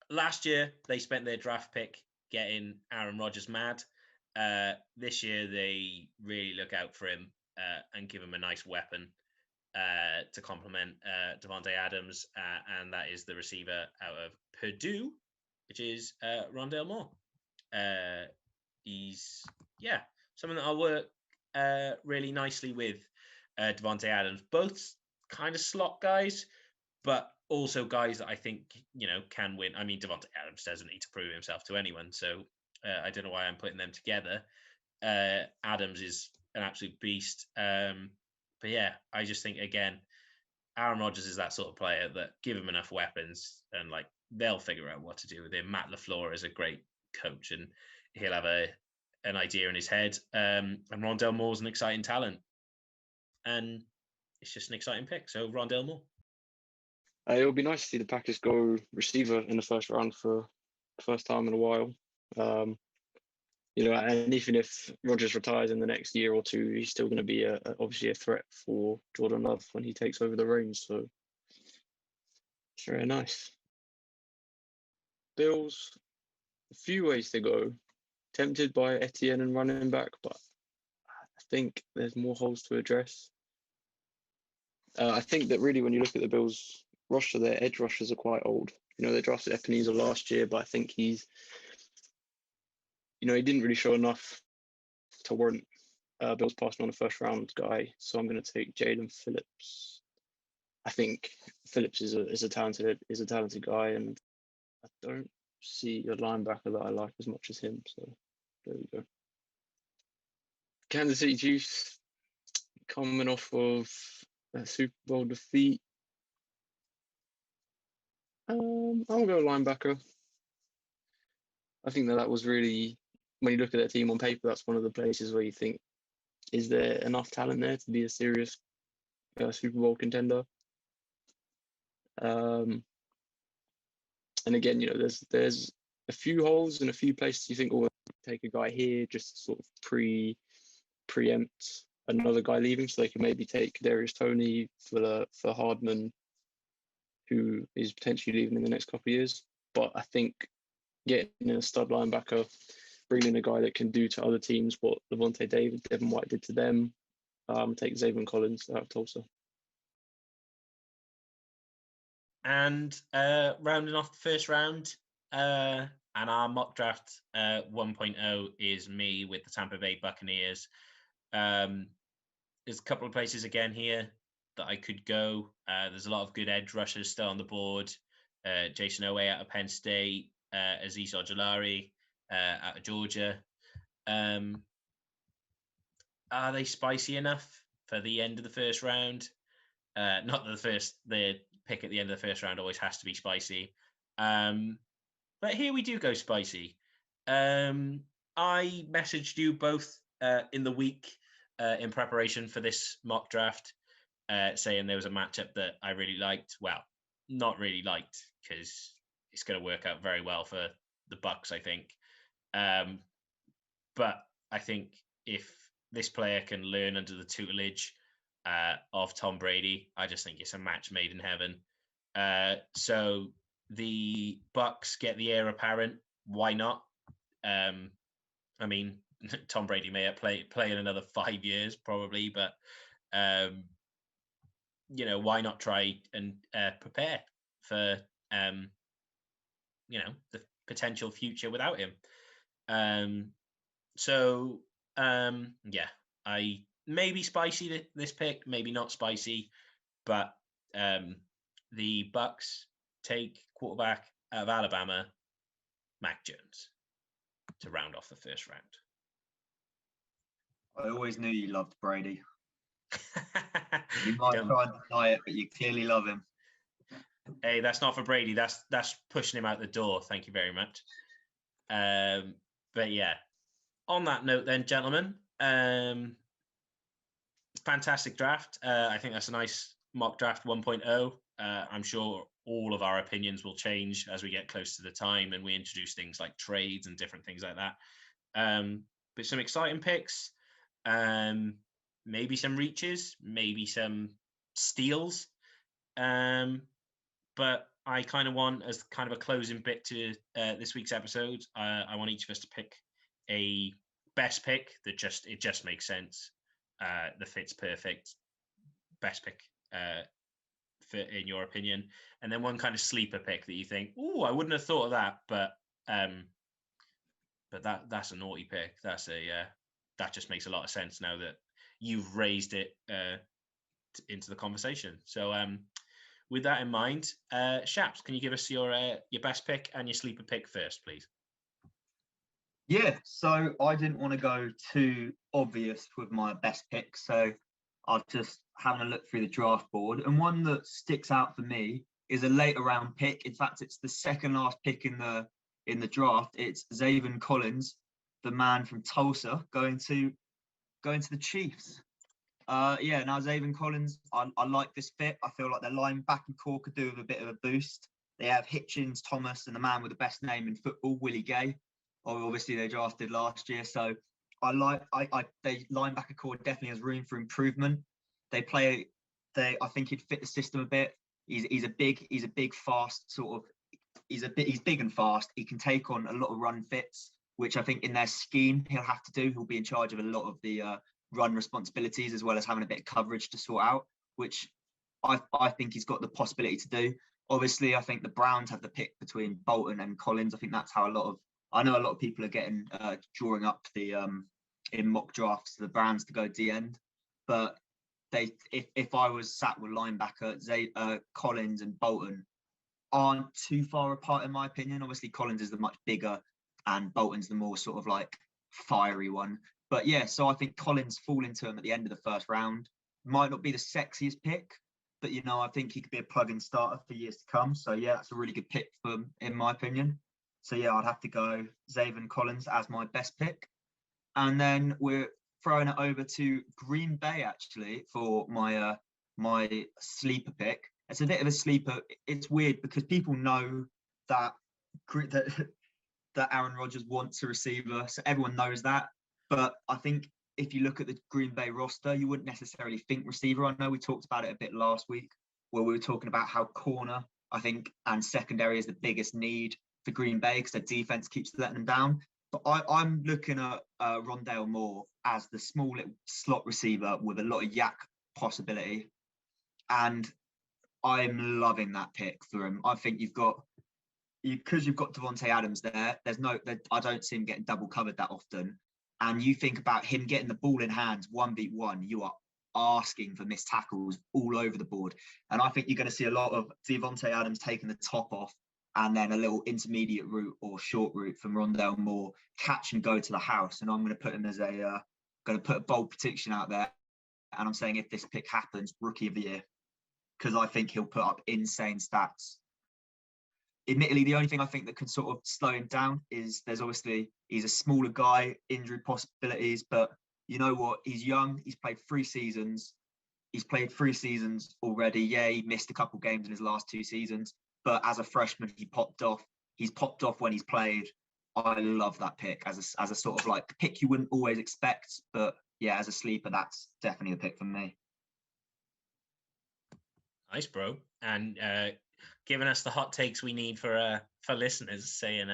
last year they spent their draft pick getting Aaron Rodgers mad. This year they really look out for him and give him a nice weapon to complement Devontae Adams, and that is the receiver out of Purdue, which is Rondale Moore. He's something that I'll work really nicely with Devontae Adams. Both kind of slot guys, but also guys that I think can win. I mean, Devontae Adams doesn't need to prove himself to anyone, so I don't know why I'm putting them together. Adams is an absolute beast. But yeah, I just think, again, Aaron Rodgers is that sort of player that give him enough weapons and they'll figure out what to do with him. Matt LaFleur is a great coach and he'll have an idea in his head. And Rondale Moore's an exciting talent. And it's just an exciting pick. So Rondale Moore. It'll be nice to see the Packers go receiver in the first round for the first time in a while. And even if Rodgers retires in the next year or two, he's still going to be obviously a threat for Jordan Love when he takes over the reins. So it's very nice. Bills, a few ways to go. Tempted by Etienne and running back, but I think there's more holes to address. I think that really when you look at the Bills roster, their edge rushers are quite old. They drafted Ebenezer last year, but I think he's he didn't really show enough to warrant Bills passing on a first round guy. So I'm going to take Jalen Phillips. I think Phillips is a talented guy, and I don't see a linebacker that I like as much as him. So there we go. Kansas City Chiefs coming off of a Super Bowl defeat. I'm gonna go linebacker. I think that was really, when you look at their team on paper, that's one of the places where you think, is there enough talent there to be a serious Super Bowl contender? And again, there's a few holes and a few places you think, oh, take a guy here just to sort of preempt another guy leaving, so they can maybe take Kadarius Toney for Hardman, who is potentially leaving in the next couple of years. But I think getting a stud linebacker, bringing a guy that can do to other teams what Devonta Devin White did to them, take Zaven Collins out of Tulsa. And rounding off the first round, and our mock draft 1.0 is me with the Tampa Bay Buccaneers. There's a couple of places again here that I could go. There's a lot of good edge rushers still on the board. Jason Owe out of Penn State, Azeez Ojulari out of Georgia. Are they spicy enough for the end of the first round? Not that the pick at the end of the first round always has to be spicy. But here we do go spicy. I messaged you both in the week in preparation for this mock draft, saying there was a matchup that I really liked. Well, not really liked, because it's going to work out very well for the Bucs, I think. But I think if this player can learn under the tutelage of Tom Brady, I just think it's a match made in heaven. So the Bucs get the heir apparent. Why not? I mean, Tom Brady may play in another 5 years probably, but why not try and prepare for the potential future without him? I maybe spicy this pick, maybe not spicy, but the Bucs take quarterback out of Alabama, Mac Jones, to round off the first round. I always knew you loved Brady. You might try and deny it, but you clearly love him. Hey, that's not for Brady. That's pushing him out the door. Thank you very much. But yeah, on that note then, gentlemen, fantastic draft. I think that's a nice mock draft 1.0. I'm sure all of our opinions will change as we get close to the time and we introduce things like trades and different things like that. But some exciting picks, maybe some reaches, maybe some steals. But I kind of want, as kind of a closing bit to this week's episode, I want each of us to pick a best pick that just makes sense, that fits perfect, best pick in your opinion, and then one kind of sleeper pick that you think, oh, I wouldn't have thought of that, but that's a naughty pick. That just makes a lot of sense now that you've raised it into the conversation. So with that in mind, Shaps, can you give us your best pick and your sleeper pick first, please? Yeah, so I didn't want to go too obvious with my best pick, so I've just having a look through the draft board, and one that sticks out for me is a later round pick. In fact, it's the second last pick in the draft. It's Zaven Collins, the man from Tulsa, going to the Chiefs. Now Zaven Collins, I like this fit. I feel like their linebacker core could do with a bit of a boost. They have Hitchens, Thomas, and the man with the best name in football, Willie Gay. Obviously, they drafted last year, so I linebacker core definitely has room for improvement. I think he'd fit the system a bit. He's a big, fast sort of. He's big and fast. He can take on a lot of run fits, which I think in their scheme he'll have to do. He'll be in charge of a lot of the run responsibilities, as well as having a bit of coverage to sort out, which I think he's got the possibility to do. Obviously, I think the Browns have the pick between Bolton and Collins. I think that's how I know a lot of people are getting drawing up the in mock drafts the Browns to go to the end, but if I was sat with linebacker, Collins and Bolton aren't too far apart in my opinion. Obviously, Collins is the much bigger, and Bolton's the more sort of like fiery one. But yeah, so I think Collins falling to him at the end of the first round might not be the sexiest pick, but I think he could be a plug-in starter for years to come. So yeah, that's a really good pick for him, in my opinion. So yeah, I'd have to go Zaven Collins as my best pick. And then we're throwing it over to Green Bay actually for my my sleeper pick. It's a bit of a sleeper. It's weird because people know that that Aaron Rodgers wants a receiver, so everyone knows that. But I think if you look at the Green Bay roster, you wouldn't necessarily think receiver. I know we talked about it a bit last week, where we were talking about how corner, I think, and secondary is the biggest need for Green Bay because their defense keeps letting them down. But I'm looking at Rondale Moore as the small little slot receiver with a lot of yak possibility, and I'm loving that pick for him. I think you've got Devontae Adams there. I don't see him getting double covered that often. And you think about him getting the ball in hands 1v1, you are asking for missed tackles all over the board. And I think you're going to see a lot of Devontae Adams taking the top off and then a little intermediate route or short route from Rondale Moore, catch and go to the house. And I'm going to put him as going to put a bold prediction out there. And I'm saying if this pick happens, rookie of the year, because I think he'll put up insane stats. Admittedly, the only thing I think that can sort of slow him down is he's a smaller guy, injury possibilities, but you know what? He's young. He's played 3 seasons. He's played 3 seasons already. Yeah, he missed a couple games in his last 2 seasons, but as a freshman, he popped off. He's popped off when he's played. I love that pick as a sort of like pick you wouldn't always expect, but yeah, as a sleeper, that's definitely a pick for me. Nice, bro. And giving us the hot takes we need for listeners, saying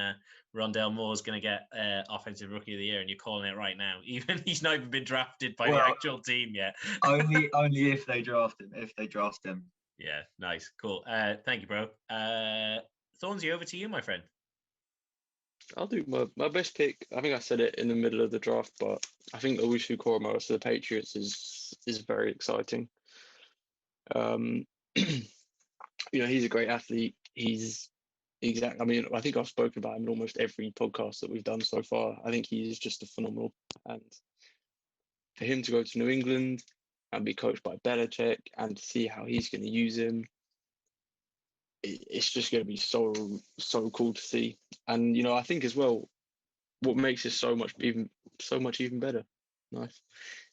Rondale Moore's going to get Offensive Rookie of the Year, and you're calling it right now. Even he's not even been drafted by the actual team yet. only if they draft him. Yeah, nice, cool. Thank you, bro. Thornsy, over to you, my friend. I'll do my best pick. I think I said it in the middle of the draft, but I think Owusu Koramoah to the Patriots is very exciting. He's a great athlete. I mean, I think I've spoken about him in almost every podcast that we've done so far. I think he's just a phenomenal. And for him to go to New England and be coached by Belichick and to see how he's going to use him, it's just going to be so cool to see. And I think as well, what makes it so much even better, nice,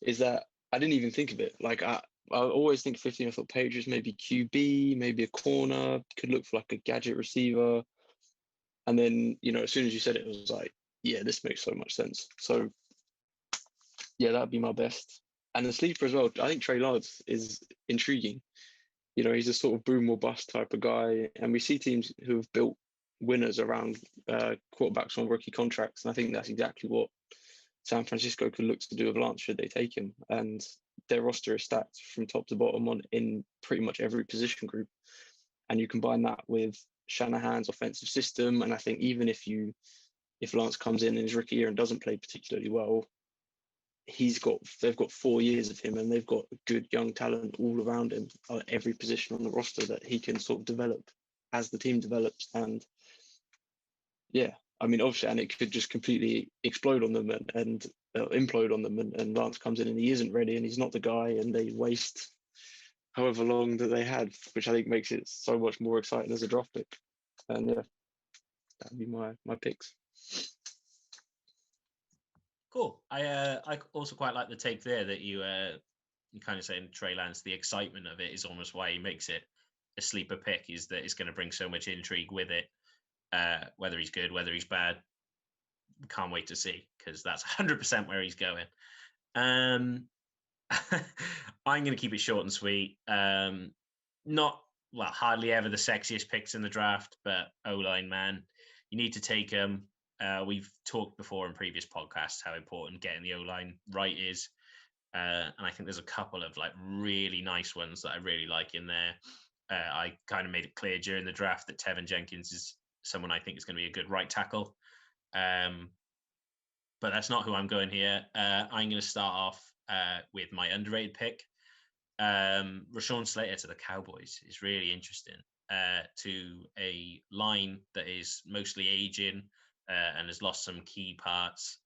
is that I didn't even think of it. Like I always think 15-foot Patriots, maybe QB, maybe a corner, could look for like a gadget receiver. And then, as soon as you said it, it was like, yeah, this makes so much sense. So, yeah, that'd be my best. And the sleeper as well, I think Trey Lance is intriguing. He's a sort of boom or bust type of guy. And we see teams who have built winners around quarterbacks on rookie contracts. And I think that's exactly what San Francisco could look to do with Lance should they take him. And their roster is stacked from top to bottom in pretty much every position group. And you combine that with Shanahan's offensive system. And I think even if Lance comes in his rookie year and doesn't play particularly well, they've got 4 years of him and they've got good young talent all around him at every position on the roster that he can sort of develop as the team develops. And yeah, I mean, obviously, and it could just completely explode on them and implode on them. And Lance comes in and he isn't ready and he's not the guy and they waste however long that they had, which I think makes it so much more exciting as a draft pick. And yeah, that'd be my picks. Cool. I also quite like the take there that you kind of saying Trey Lance, the excitement of it is almost why he makes it a sleeper pick, is that it's going to bring so much intrigue with it. Whether he's good, whether he's bad, can't wait to see, because that's 100% where he's going. I'm going to keep it short and sweet. Hardly ever the sexiest picks in the draft, but O-line, man, you need to take them. We've talked before in previous podcasts how important getting the O-line right is. And I think there's a couple of really nice ones that I really like in there. I kind of made it clear during the draft that Tevin Jenkins is someone I think is going to be a good right tackle. But that's not who I'm going here. I'm going to start off with my underrated pick. Rashawn Slater to the Cowboys is really interesting. To a line that is mostly aging and has lost some key parts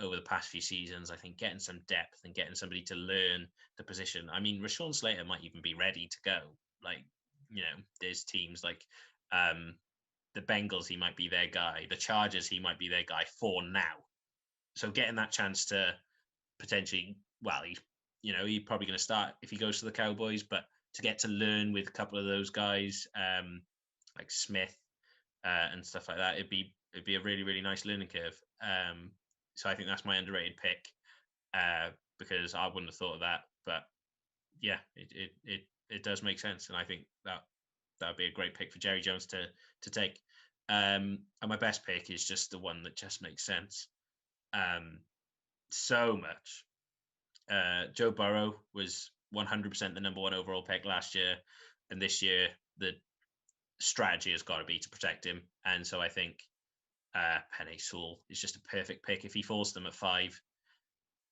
over the past few seasons. I think getting some depth and getting somebody to learn the position. I mean, Rashawn Slater might even be ready to go. Like, there's teams like the Bengals, he might be their guy. The Chargers, he might be their guy for now. So getting that chance to potentially, he's probably going to start if he goes to the Cowboys, but to get to learn with a couple of those guys, like Smith and stuff like that, it'd be a really, really nice learning curve. So I think that's my underrated pick because I wouldn't have thought of that, but yeah, it does make sense, and I think that would be a great pick for Jerry Jones to take. And my best pick is just the one that just makes sense so much. Joe Burrow was 100% the number one overall pick last year, and this year the strategy has got to be to protect him. And so I think Penei Sewell is just a perfect pick if he falls to them at 5.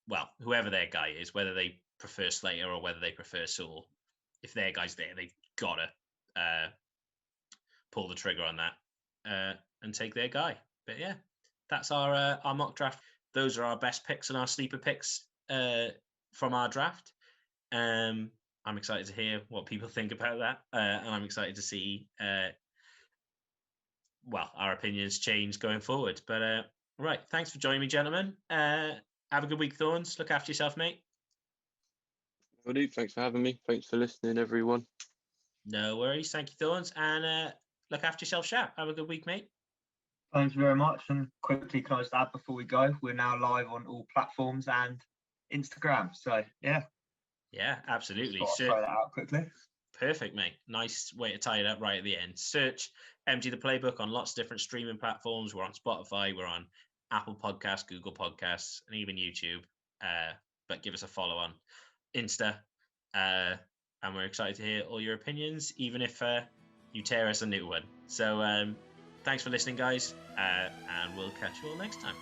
Well, whoever their guy is, whether they prefer Slater or whether they prefer Sewell, if their guy's there, they've got to pull the trigger on that and take their guy. But yeah, that's our mock draft. Those are our best picks and our sleeper picks from our draft. I'm excited to hear what people think about that, and I'm excited to see our opinions change going forward. But right, thanks for joining me, gentlemen. Have a good week, Thorns. Look after yourself, mate. Thanks for having me. Thanks for listening, everyone. No worries. Thank you, Thorns. And look after yourself, Shap. Have a good week, mate. Thank you very much. And quickly, can I just add before we go, we're now live on all platforms and Instagram. So, yeah. Yeah, absolutely. Just throw that out quickly. Perfect, mate. Nice way to tie it up right at the end. Search Empty the Playbook on lots of different streaming platforms. We're on Spotify. We're on Apple Podcasts, Google Podcasts, and even YouTube. But give us a follow on Insta. And we're excited to hear all your opinions, even if you tear us a new one. So thanks for listening, guys. And we'll catch you all next time.